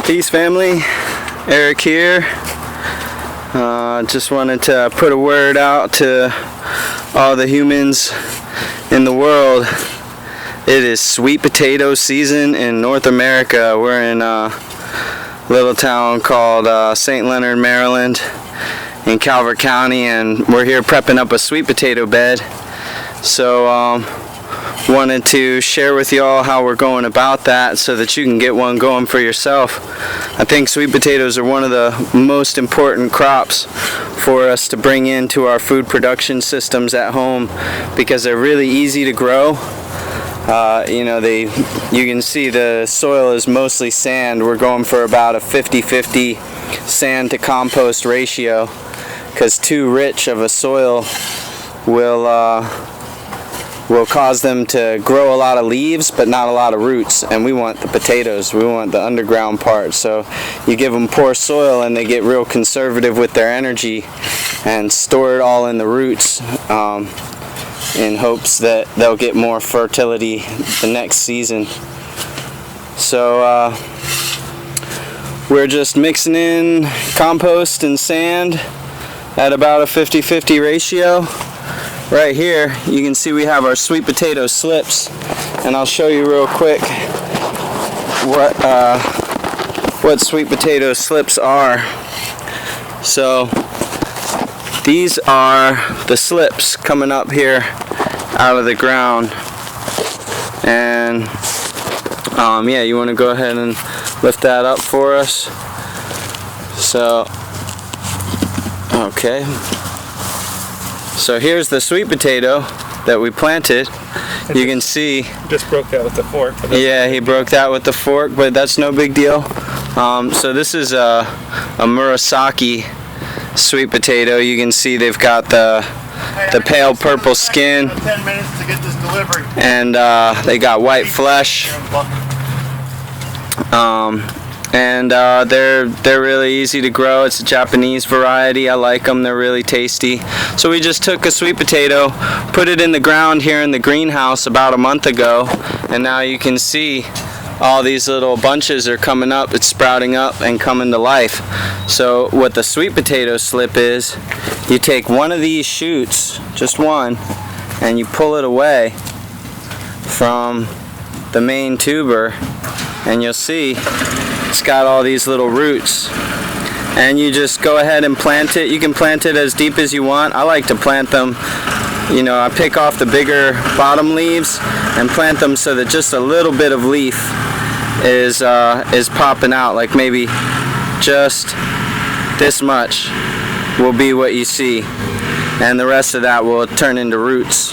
Peace, family. Eric here. Just wanted to put a word out to all the humans in the world. It is sweet potato season in North America. We're in a little town called St. Leonard, Maryland, in Calvert County, and we're here prepping up a sweet potato bed. So wanted to share with you all how we're going about that so that you can get one going for yourself. I think sweet potatoes are one of the most important crops for us to bring into our food production systems at home because they're really easy to grow. You can see the soil is mostly sand. We're going for about a 50-50 sand to compost ratio because too rich of a soil will cause them to grow a lot of leaves but not a lot of roots, and we want the potatoes, we want the underground part. So you give them poor soil and they get real conservative with their energy and store it all in the roots in hopes that they'll get more fertility the next season. So we're just mixing in compost and sand at about a 50-50 ratio. Right here you can see we have our sweet potato slips, and I'll show you real quick what sweet potato slips are. So these are the slips coming up here out of the ground, and yeah, you want to go ahead and lift that up for us. So okay, so here's the sweet potato that we planted. You can see just broke that with the fork. Yeah, he broke that with the fork, but that's no big deal. So this is a Murasaki sweet potato. You can see they've got the pale purple skin, 10 minutes to get this delivery, and they got white flesh. They're really easy to grow. It's a Japanese variety. I like them. They're really tasty. So we just took a sweet potato, put it in the ground here in the greenhouse about a month ago, and now you can see all these little bunches are coming up. It's sprouting up and coming to life. So what the sweet potato slip is, you take one of these shoots, just one, and you pull it away from the main tuber, and you'll see it's got all these little roots, and you just go ahead and plant it. You can plant it as deep as you want. I like to plant them, I pick off the bigger bottom leaves and plant them so that just a little bit of leaf is popping out, like maybe just this much will be what you see, and the rest of that will turn into roots.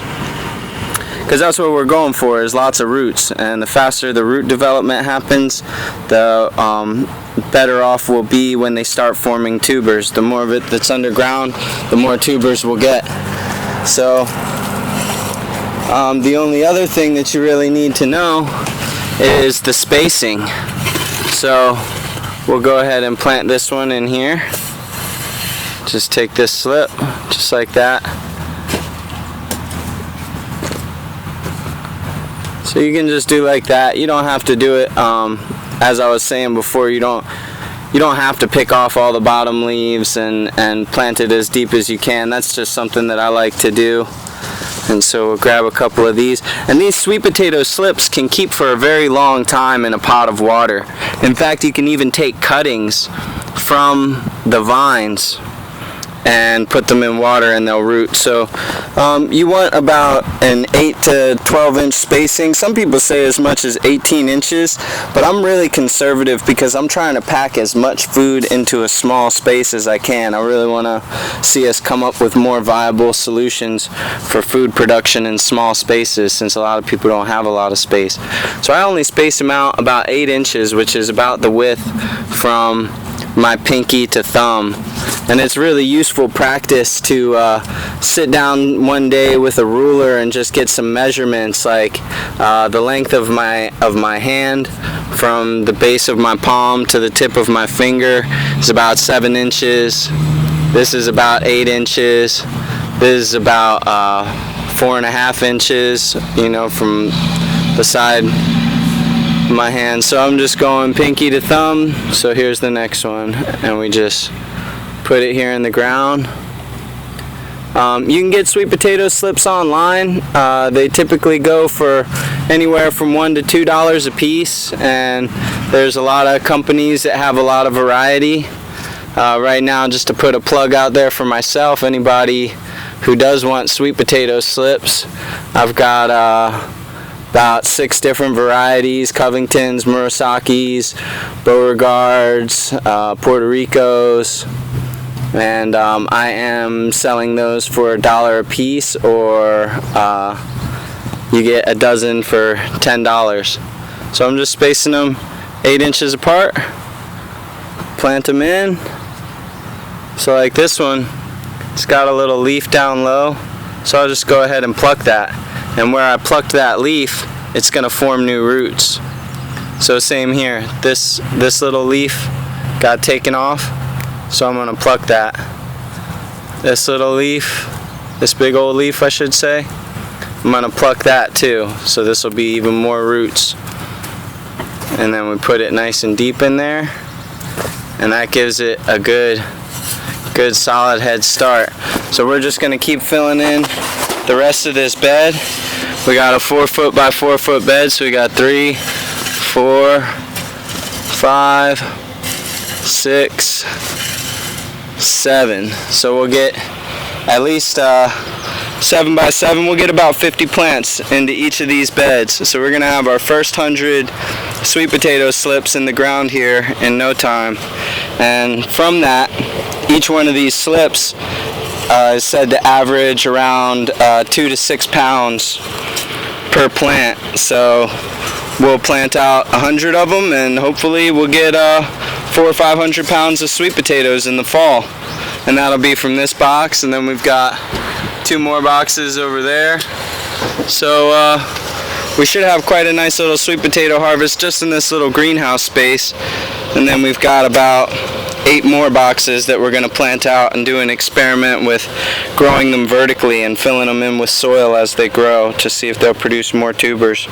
Because that's what we're going for, is lots of roots, and the faster the root development happens, the better off we'll be when they start forming tubers. The more of it that's underground, the more tubers we'll get. So the only other thing that you really need to know is the spacing. So we'll go ahead and plant this one in here. Just take this slip, just like that. So you can just do like that. You don't have to do it, as I was saying before, you don't have to pick off all the bottom leaves and plant it as deep as you can. That's just something that I like to do. And so we'll grab a couple of these. And these sweet potato slips can keep for a very long time in a pot of water. In fact, you can even take cuttings from the vines and put them in water and they'll root. So you want about an 8 to 12 inch spacing. Some people say as much as 18 inches, but I'm really conservative because I'm trying to pack as much food into a small space as I can. I really want to see us come up with more viable solutions for food production in small spaces, since a lot of people don't have a lot of space. So I only space them out about 8 inches, which is about the width from my pinky to thumb. And it's really useful practice to sit down one day with a ruler and just get some measurements, like the length of my hand from the base of my palm to the tip of my finger is about 7 inches. This is about 8 inches. This is about 4.5 inches, from the side my hand. So I'm just going pinky to thumb. So here's the next one, and we just put it here in the ground. You can get sweet potato slips online. They typically go for anywhere from $1 to $2 a piece, and there's a lot of companies that have a lot of variety. Right now, just to put a plug out there for myself, anybody who does want sweet potato slips, I've got about 6 different varieties: Covingtons, Murasakis, Beauregards, Puerto Ricos, and I am selling those for $1 a piece, or you get a dozen for $10. So I'm just spacing them 8 inches apart, plant them in. So like this one, it's got a little leaf down low, so I'll just go ahead and pluck that. And where I plucked that leaf, it's going to form new roots. So same here, this little leaf got taken off, so I'm going to pluck that. This little leaf, this big old leaf I should say, I'm going to pluck that too, so this will be even more roots. And then we put it nice and deep in there, and that gives it a good solid head start. So we're just going to keep filling in the rest of this bed. We got a 4 foot by 4 foot bed, so we got 3, 4, 5, 6, 7. So we'll get at least 7 by 7. We'll get about 50 plants into each of these beds. So we're going to have our first 100 sweet potato slips in the ground here in no time. And from that, each one of these slips is said to average around 2 to 6 pounds per plant. So we'll plant out 100 of them, and hopefully we'll get 400 or 500 pounds of sweet potatoes in the fall. And that'll be from this box, and then we've got 2 more boxes over there. So we should have quite a nice little sweet potato harvest just in this little greenhouse space. And then we've got about 8 more boxes that we're going to plant out and do an experiment with growing them vertically and filling them in with soil as they grow to see if they'll produce more tubers.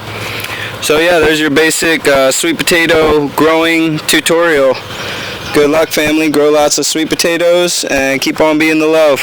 So yeah, there's your basic sweet potato growing tutorial. Good luck, family. Grow lots of sweet potatoes and keep on being the love.